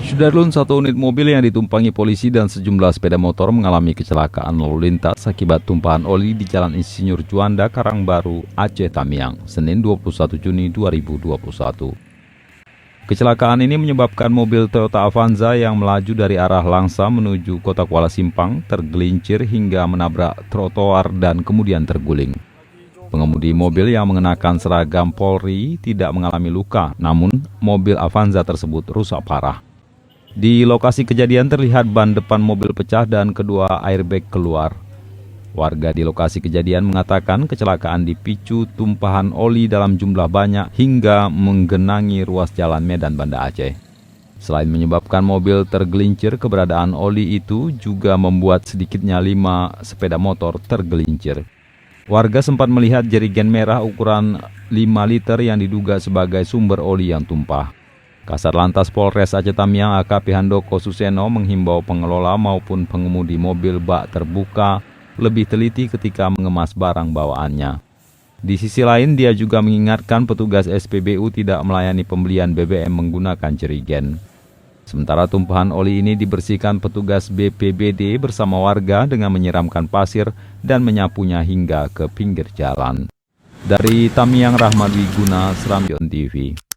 Sudarlun, satu unit mobil yang ditumpangi polisi dan sejumlah sepeda motor mengalami kecelakaan lalu lintas akibat tumpahan oli di Jalan Insinyur Juanda, Karangbaru, Aceh Tamiang, Senin 21 Juni 2021. Kecelakaan ini menyebabkan mobil Toyota Avanza yang melaju dari arah Langsa menuju Kota Kuala Simpang tergelincir hingga menabrak trotoar dan kemudian terguling. Pengemudi mobil yang mengenakan seragam Polri tidak mengalami luka, namun mobil Avanza tersebut rusak parah. Di lokasi kejadian terlihat ban depan mobil pecah dan kedua airbag keluar. Warga di lokasi kejadian mengatakan kecelakaan dipicu tumpahan oli dalam jumlah banyak hingga menggenangi ruas jalan Medan Banda Aceh. Selain menyebabkan mobil tergelincir, keberadaan oli itu juga membuat sedikitnya 5 sepeda motor tergelincir. Warga sempat melihat jerigen merah ukuran 5 liter yang diduga sebagai sumber oli yang tumpah. Kasat Lantas Polres Aceh Tamiang AKP Handoko Suseno menghimbau pengelola maupun pengemudi mobil bak terbuka lebih teliti ketika mengemas barang bawaannya. Di sisi lain, dia juga mengingatkan petugas SPBU tidak melayani pembelian BBM menggunakan jerigen. Sementara tumpahan oli ini dibersihkan petugas BPBD bersama warga dengan menyiramkan pasir dan menyapunya hingga ke pinggir jalan. Dari Tamiang, Rahmat Wiguna, Serambion TV.